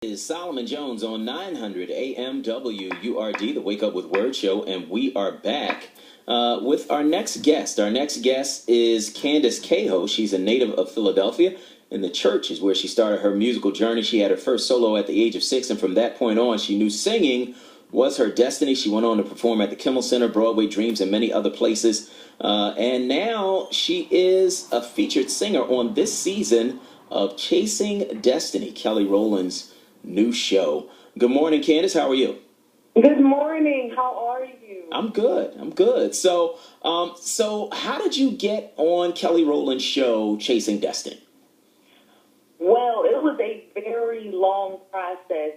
Is Solomon Jones on 900 AM WURD, the Wake Up with Word show, and we are back with our next guest. Our next guest is Candace Cahoe. She's a native of Philadelphia, and the church is where she started her musical journey. She had her first solo at the age of 6, and from that point on, she knew singing was her destiny. She went on to perform at the Kimmel Center, Broadway Dreams, and many other places. And now she is a featured singer on this season of Chasing Destiny, Kelly Rowland's new show. Good morning, Candace. How are you? Good morning. How are you? I'm good. So how did you get on Kelly Rowland's show, Chasing Destiny? Well, it was a very long process.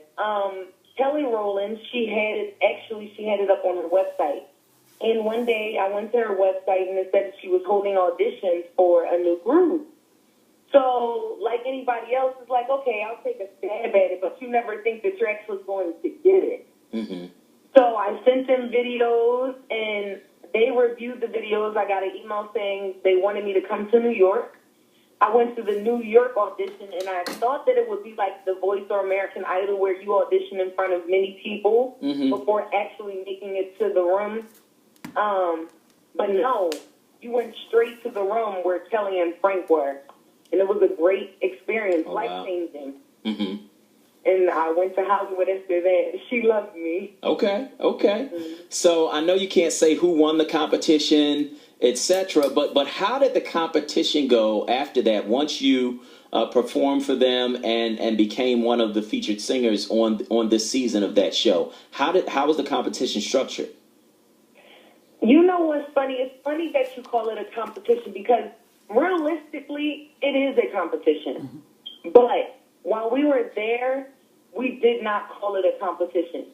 Kelly Rowland, she had it up on her website. And one day I went to her website and it said she was holding auditions for a new group. So, like anybody else, it's like, okay, I'll take a stab at it, but you never think that you're actually going to get it. Mm-hmm. So I sent them videos, and they reviewed the videos. I got an email saying they wanted me to come to New York. I went to the New York audition, and I thought that it would be like The Voice or American Idol, where you audition in front of many people before actually making it to the room. But no, you went straight to the room where Kelly and Frank were. And it was a great experience, life-changing. Mm-hmm. And I went to Hollywood after that. She loved me. Okay. Mm-hmm. So I know you can't say who won the competition, etc., but how did the competition go after that, once you performed for them and became one of the featured singers on this season of that show? How was the competition structured? You know what's funny? It's funny that you call it a competition because realistically, it is a competition. Mm-hmm. But while we were there, we did not call it a competition.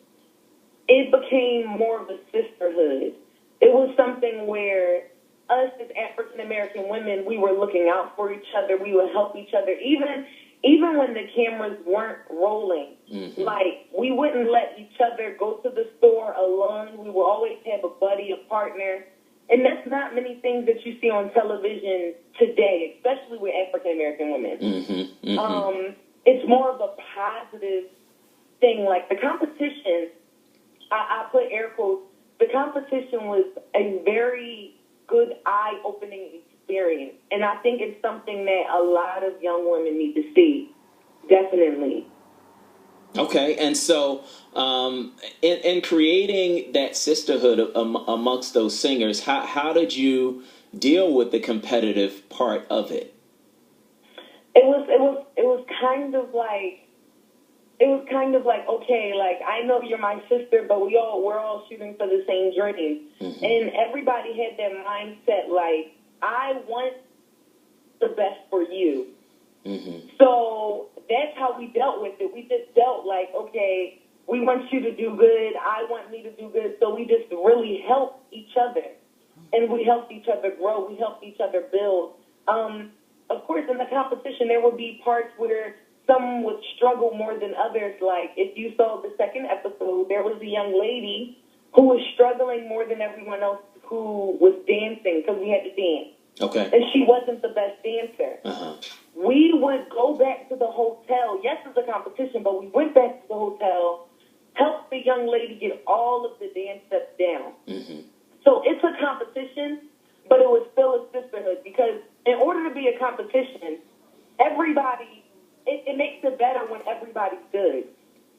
It became more of a sisterhood. It was something where us as African-American women, we were looking out for each other. We would help each other. Even when the cameras weren't rolling, like we wouldn't let each other go to the store alone. We would always have a buddy, a partner. And that's not many things that you see on television today, especially with African-American women. Mm-hmm, mm-hmm. It's more of a positive thing. Like the competition, I put air quotes, the competition was a very good eye-opening experience. And I think it's something that a lot of young women need to see, definitely. Okay, and so in creating that sisterhood amongst those singers, how did you deal with the competitive part of it? It was kind of like okay, like I know you're my sister, but we're all shooting for the same dream, and everybody had their mindset like I want the best for you. Mm-hmm. So that's how we dealt with it. We just dealt like, okay, we want you to do good. I want me to do good. So we just really helped each other. And we helped each other grow. We helped each other build. Of course, in the competition, there would be parts where some would struggle more than others. Like if you saw the second episode, there was a young lady who was struggling more than everyone else who was dancing because we had to dance. Okay. And she wasn't the best dancer. Uh-huh. We would go back to the hotel. Yes, it's a competition, but we went back to the hotel, helped the young lady get all of the dance steps down. Mm-hmm. So it's a competition, but it was still a sisterhood because in order to be a competition, it makes it better when everybody's good.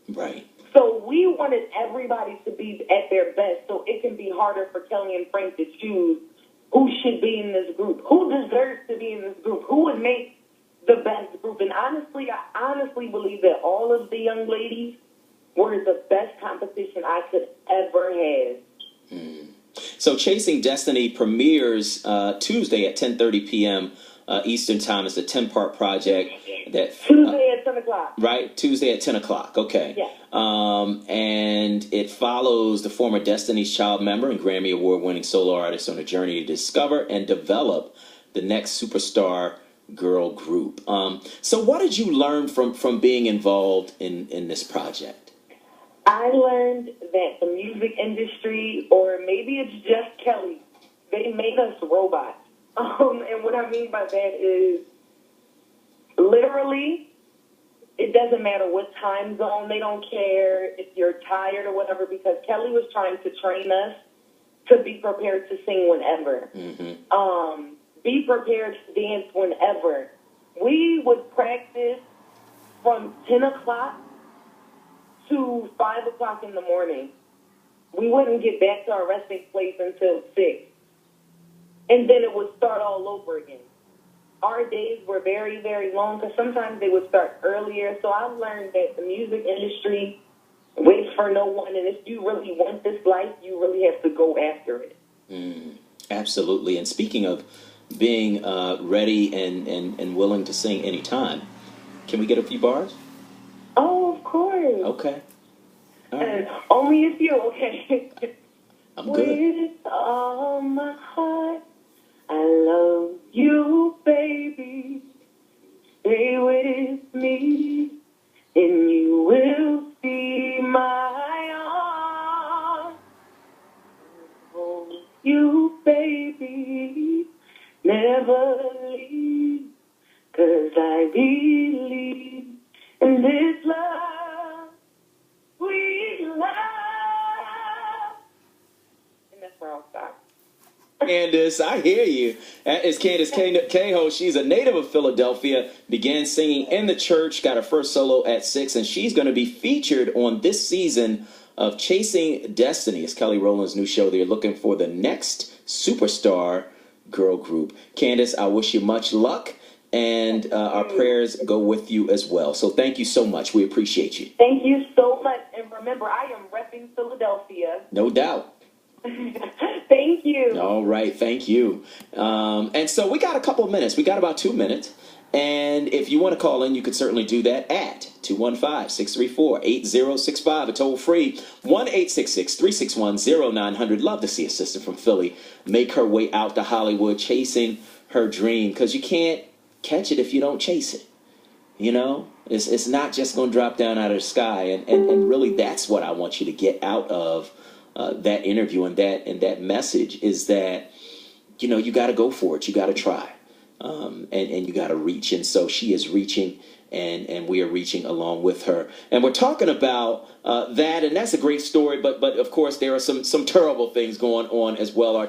Right. So we wanted everybody to be at their best so it can be harder for Kelly and Frank to choose who should be in this group, who deserves to be in this group, who would make the best group. And honestly, I honestly believe that all of the young ladies were the best competition I could ever have. So Chasing Destiny premieres Tuesday at 10:30 p.m. Eastern Time. It's a 10-part project. Tuesday at 10 o'clock. Right? Tuesday at 10 o'clock. Okay. Yeah. And it follows the former Destiny's Child member and Grammy Award-winning solo artist on a journey to discover and develop the next superstar girl group. So what did you learn from being involved in this project? I learned that the music industry, or maybe it's just Kelly, they made us robots. And what I mean by that is literally it doesn't matter what time zone. They don't care if you're tired or whatever, because Kelly was trying to train us to be prepared to sing whenever. Be prepared to dance whenever. We would practice from 10 o'clock to 5 o'clock in the morning. We wouldn't get back to our resting place until 6. And then it would start all over again. Our days were very, very long, because sometimes they would start earlier. So I learned that the music industry waits for no one. And if you really want this life, you really have to go after it. Absolutely. And speaking of being ready and willing to sing anytime, can we get a few bars? Oh, of course. Okay. All right. Only if you, okay. I'm good. With all my heart, I love you, baby. Stay with me, and you will see my arms. Oh, you, baby, never leave, 'cause I believe in this love, sweet love. And that's where I'll stop. Candace, I hear you. That is Candace Cahoe. She's a native of Philadelphia, began singing in the church, got her first solo at 6, and she's going to be featured on this season of Chasing Destiny. It's Kelly Rowland's new show. They're looking for the next superstar girl group. Candace, I wish you much luck, and our prayers go with you as well. So thank you so much. We appreciate you. Thank you so much. And remember, I am repping Philadelphia. No doubt. Thank you. All right, thank you. And so we got a couple of minutes. We got about 2 minutes. And if you want to call in, you could certainly do that at 215-634-8065, a toll-free 1-866-361-0900. Love to see a sister from Philly make her way out to Hollywood chasing her dream, because you can't catch it if you don't chase it. You know, it's not just going to drop down out of the sky. And really, that's what I want you to get out of that interview and that message, is that, you know, you got to go for it. You got to try. And you got to reach. And so she is reaching, and we are reaching along with her. And we're talking about that, and that's a great story. But of course, there are some terrible things going on as well.